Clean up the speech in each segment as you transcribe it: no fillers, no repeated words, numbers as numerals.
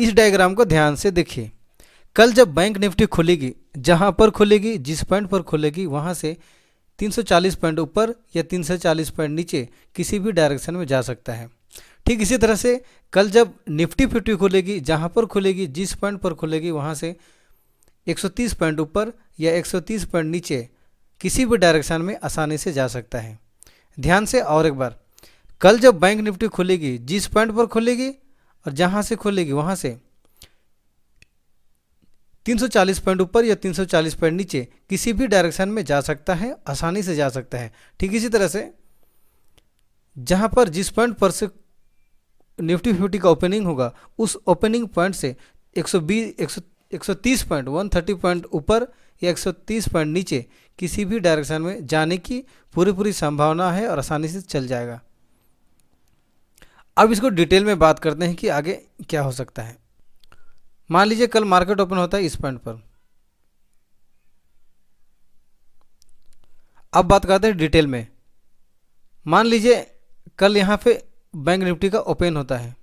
इस डायग्राम को ध्यान से देखिए। कल जब बैंक निफ्टी खुलेगी, जहां पर खुलेगी, जिस पॉइंट पर खुलेगी, वहां से 340 पॉइंट ऊपर या 340 पॉइंट नीचे किसी भी डायरेक्शन में जा सकता है। ठीक इसी तरह से कल जब निफ्टी 50 खुलेगी, जहां पर खुलेगी, जिस पॉइंट पर खुलेगी, वहां से 130 पॉइंट ऊपर या 130 पॉइंट नीचे किसी भी डायरेक्शन में आसानी से जा सकता है। ध्यान से और एक बार, कल जब बैंक निफ्टी खुलेगी, जिस पॉइंट पर खुलेगी और जहां से खुलेगी वहां से 340 पॉइंट ऊपर या 340 पॉइंट नीचे किसी भी डायरेक्शन में जा सकता है, आसानी से जा सकता है। ठीक इसी तरह से जहां पर जिस पॉइंट पर से निफ्टी 50 का ओपनिंग होगा, उस ओपनिंग पॉइंट से 130 पॉइंट 130 पॉइंट ऊपर या 130 पॉइंट नीचे किसी भी डायरेक्शन में जाने की पूरी संभावना है और आसानी से चल जाएगा। अब इसको डिटेल में बात करते हैं कि आगे क्या हो सकता है। मान लीजिए कल मार्केट ओपन होता है इस पॉइंट पर। अब बात करते हैं डिटेल में। मान लीजिए कल यहां पे बैंक निफ्टी का ओपन होता है।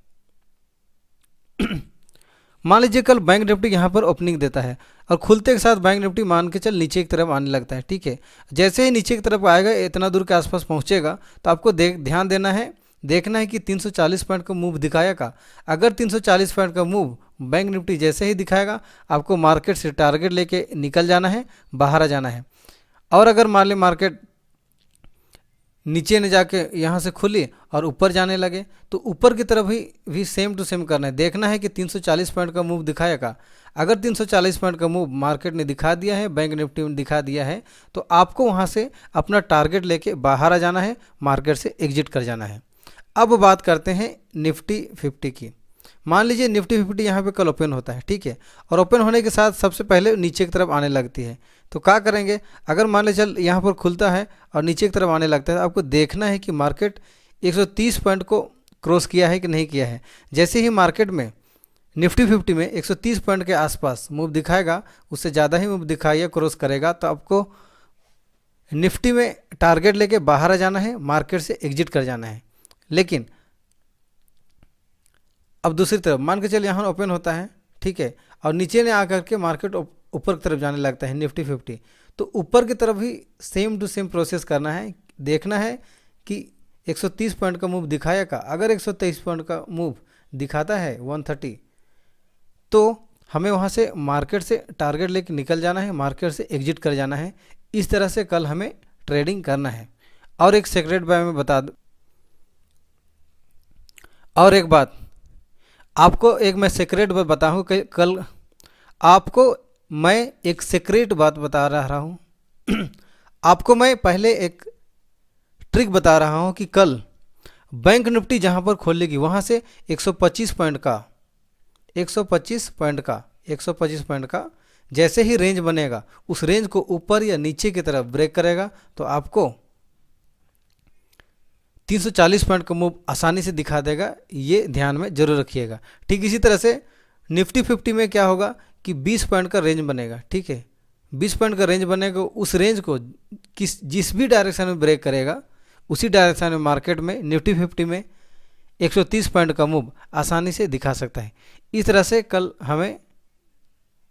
मान लीजिए कल बैंक निफ्टी यहाँ पर ओपनिंग देता है और खुलते के साथ बैंक निफ्टी मान के चल नीचे की तरफ आने लगता है। ठीक है, जैसे ही नीचे की तरफ आएगा, इतना दूर के आसपास पहुँचेगा, तो आपको ध्यान देना है, देखना है कि 340 पॉइंट का मूव दिखाया का। अगर 340 पॉइंट का मूव बैंक निफ्टी जैसे ही दिखाएगा, आपको मार्केट से टारगेट लेके निकल जाना है, बाहर आ जाना है। और अगर मान लें मार्केट नीचे न जाके यहाँ से खुली और ऊपर जाने लगे, तो ऊपर की तरफ ही भी सेम टू सेम करना है। देखना है कि 340 पॉइंट का मूव दिखाएगा। अगर 340 पॉइंट का मूव मार्केट ने दिखा दिया है, बैंक निफ्टी ने दिखा दिया है, तो आपको वहाँ से अपना टारगेट लेके बाहर आ जाना है, मार्केट से एग्जिट कर जाना है। अब बात करते हैं निफ्टी 50 की। मान लीजिए निफ्टी 50 यहाँ पे कल ओपन होता है। ठीक है, और ओपन होने के साथ सबसे पहले नीचे की तरफ आने लगती है, तो क्या करेंगे? अगर मान लीजिए चल यहाँ पर खुलता है और नीचे की तरफ आने लगता है, तो आपको देखना है कि मार्केट 130 पॉइंट को क्रॉस किया है कि नहीं किया है। जैसे ही मार्केट में निफ्टी 50 में 130 पॉइंट के आसपास मूव दिखाएगा, उससे ज़्यादा ही मूव दिखाइए, क्रॉस करेगा, तो आपको निफ्टी में टारगेट लेके बाहर आ जाना है, मार्केट से एग्जिट कर जाना है। लेकिन अब दूसरी तरफ मान के चल यहाँ ओपन होता है, ठीक है, और नीचे ने आकर के मार्केट ऊपर की तरफ जाने लगता है निफ्टी 50, तो ऊपर की तरफ ही सेम टू सेम प्रोसेस करना है। देखना है कि 130 पॉइंट का मूव दिखाया का। अगर 123 पॉइंट का मूव दिखाता है 130, तो हमें वहाँ से मार्केट से टारगेट लेके निकल जाना है, मार्केट से एग्जिट कर जाना है। इस तरह से कल हमें ट्रेडिंग करना है। और एक सीक्रेट बाय में बता दूं, और एक बात आपको, एक मैं सीक्रेट बात बताऊँ कि कल आपको मैं एक सीक्रेट बात बता रहा हूँ। आपको मैं पहले एक ट्रिक बता रहा हूँ कि कल बैंक निफ्टी जहाँ पर खोलेगी वहाँ से 125 पॉइंट का जैसे ही रेंज बनेगा, उस रेंज को ऊपर या नीचे की तरफ ब्रेक करेगा, तो आपको 340 पॉइंट का मूव आसानी से दिखा देगा। ये ध्यान में जरूर रखिएगा। ठीक इसी तरह से निफ्टी 50 में क्या होगा कि 20 पॉइंट का रेंज बनेगा। ठीक है, 20 पॉइंट का रेंज बनेगा, उस रेंज को जिस भी डायरेक्शन में ब्रेक करेगा, उसी डायरेक्शन में मार्केट में निफ्टी 50 में 130 पॉइंट का मूव आसानी से दिखा सकता है। इस तरह से कल हमें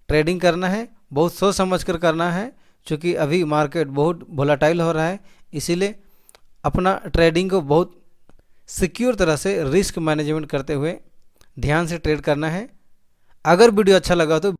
ट्रेडिंग करना है, बहुत सोच समझ कर करना है, क्योंकि अभी मार्केट बहुत वोलेटाइल हो रहा है। इसीलिए अपना ट्रेडिंग को बहुत सिक्योर तरह से रिस्क मैनेजमेंट करते हुए ध्यान से ट्रेड करना है। अगर वीडियो अच्छा लगा तो